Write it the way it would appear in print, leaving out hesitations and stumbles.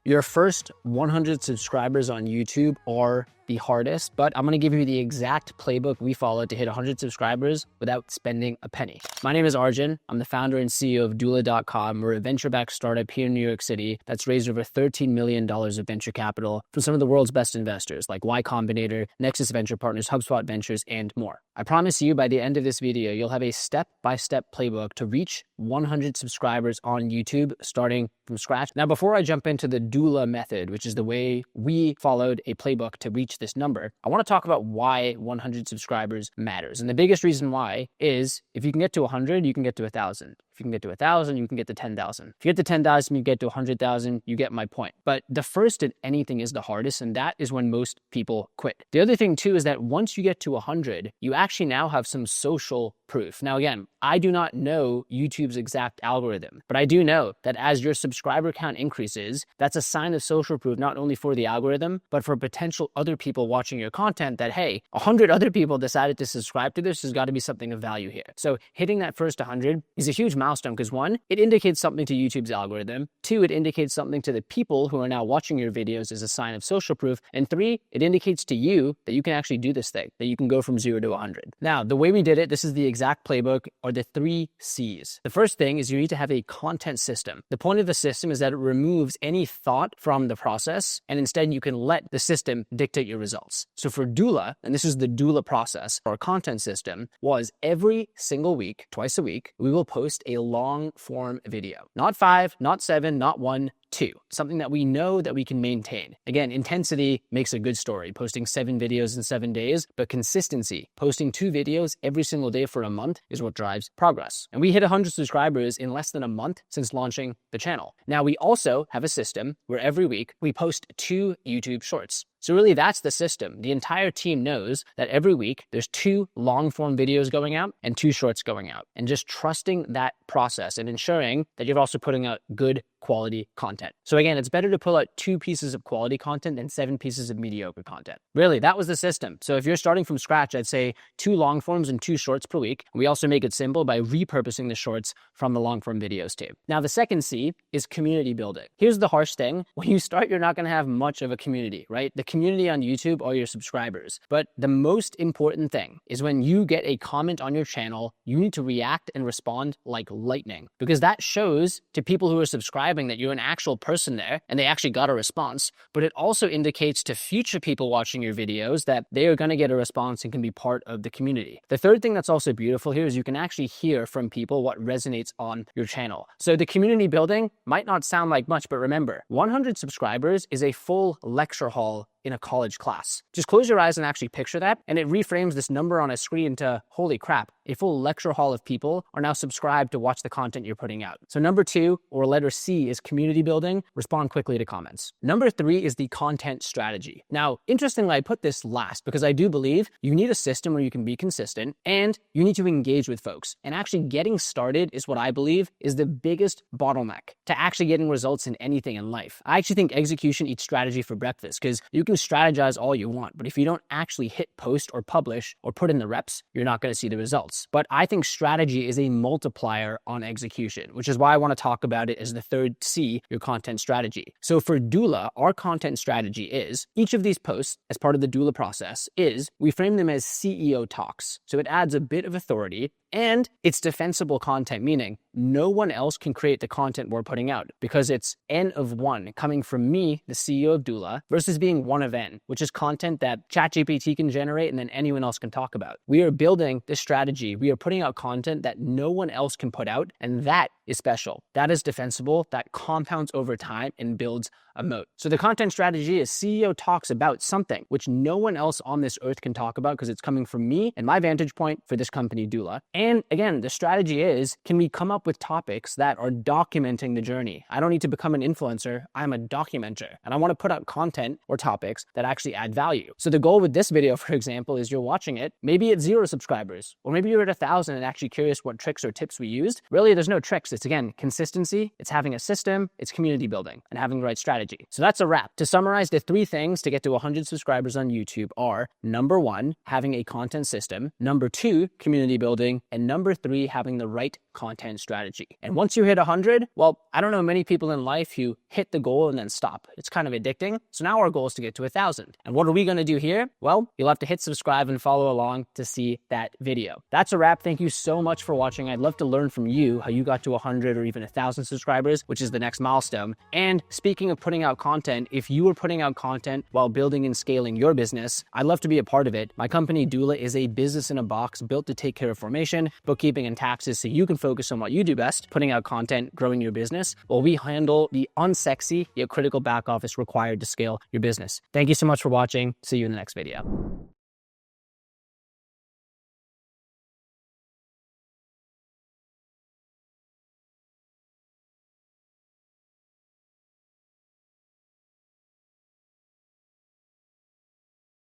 Your first 100 subscribers on YouTube are the hardest, but I'm gonna give you the exact playbook we followed to hit 100 subscribers without spending a penny. My name is Arjun. I'm the founder and CEO of doula.com. We're a venture-backed startup here in New York City that's raised over $13 million of venture capital from some of the world's best investors like Y Combinator, Nexus Venture Partners, HubSpot Ventures, and more. I promise you by the end of this video, you'll have a step-by-step playbook to reach 100 subscribers on YouTube starting from scratch. Now, before I jump into the doula method, which is the way we followed a playbook to reach this number, I want to talk about why 100 subscribers matters. And the biggest reason why is if you can get to 100, you can get to 1,000. If you can get to 1,000, you can get to 10,000. If you get to 10,000, you get to 100,000, you get my point. But the first in anything is the hardest, and that is when most people quit. The other thing too is that once you get to 100, you actually now have some social proof. Now again, I do not know YouTube's exact algorithm, but I do know that as your subscriber count increases, that's a sign of social proof, not only for the algorithm, but for potential other people watching your content that, hey, 100 other people decided to subscribe to this. There's got to be something of value here. So hitting that first 100 is a huge milestone because one, it indicates something to YouTube's algorithm. Two, it indicates something to the people who are now watching your videos as a sign of social proof. And three, it indicates to you that you can actually do this thing, that you can go from 0 to 100. Now, the way we did it, this is the exact playbook, are the 3 C's. The first thing is you need to have a content system. The point of the system is that it removes any thought from the process, and instead you can let the system dictate your results. So for doula, and this is the doula process, our content system was every single week, twice a week, we will post a long form video. Not 5, not 7, not 1, 2, something that we know that we can maintain. Again, intensity makes a good story, posting 7 videos in 7 days, but consistency, posting 2 videos every single day for a month is what drives progress. And we hit 100 subscribers in less than a month since launching the channel. Now, we also have a system where every week we post 2 YouTube shorts. So really that's the system. The entire team knows that every week there's 2 long form videos going out and 2 shorts going out, and just trusting that process and ensuring that you're also putting out good quality content. So again, it's better to pull out 2 pieces of quality content than 7 pieces of mediocre content. Really, that was the system. So if you're starting from scratch, I'd say 2 long forms and 2 shorts per week. We also make it simple by repurposing the shorts from the long form videos too. Now, the second C is community building. Here's the harsh thing. When you start, you're not going to have much of a community, right? The community on YouTube are your subscribers. But the most important thing is when you get a comment on your channel, you need to react and respond like lightning, because that shows to people who are subscribing that you're an actual person there and they actually got a response. But it also indicates to future people watching your videos that they are going to get a response and can be part of the community. The third thing that's also beautiful here is you can actually hear from people what resonates on your channel. So the community building might not sound like much, but remember, 100 subscribers is a full lecture hall in a college class. Just close your eyes and actually picture that, and it reframes this number on a screen to, holy crap, a full lecture hall of people are now subscribed to watch the content you're putting out. So number 2, or letter C, is community building. Respond quickly to comments. Number 3 is the content strategy. Now, interestingly, I put this last because I do believe you need a system where you can be consistent and you need to engage with folks. And actually getting started is what I believe is the biggest bottleneck to actually getting results in anything in life. I actually think execution eats strategy for breakfast, because you can strategize all you want, but if you don't actually hit post or publish or put in the reps, you're not going to see the results. But I think strategy is a multiplier on execution, which is why I want to talk about it as the third C, your content strategy. So for doula, our content strategy is each of these posts as part of the doula process is we frame them as CEO talks. So it adds a bit of authority and it's defensible content, meaning no one else can create the content we're putting out because it's N of 1 coming from me, the CEO of doula, versus being 1 of N, which is content that ChatGPT can generate and then anyone else can talk about. We are building this strategy. We are putting out content that no one else can put out, and that is special. That is defensible. That compounds over time and builds a moat. So the content strategy is CEO talks about something which no one else on this earth can talk about because it's coming from me and my vantage point for this company, doula. And again, the strategy is, can we come up with topics that are documenting the journey? I don't need to become an influencer. I'm a documenter, and I want to put out content or topics that actually add value. So the goal with this video, for example, is you're watching it, maybe it's 0 subscribers, or maybe you're at 1,000 and actually curious what tricks or tips we used. Really, there's no tricks. It's again, consistency. It's having a system. It's community building and having the right strategy. So that's a wrap. To summarize, the 3 things to get to 100 subscribers on YouTube are number 1, having a content system, number 2, community building, and number 3, having the right content strategy. And once you hit 100, well, I don't know many people in life who hit the goal and then stop. It's kind of addicting. So now our goal is to get to 1,000. And what are we going to do here? Well, you'll have to hit subscribe and follow along to see that video. That's a wrap. Thank you so much for watching. I'd love to learn from you how you got to 100 or even 1,000 subscribers, which is the next milestone. And speaking of putting out content, if you are putting out content while building and scaling your business, I'd love to be a part of it. My company Doula is a business in a box built to take care of formation, bookkeeping, and taxes so you can focus on what you do best, putting out content, growing your business, while we handle the unsexy yet critical back office required to scale your business. Thank you so much for watching. See you in the next video.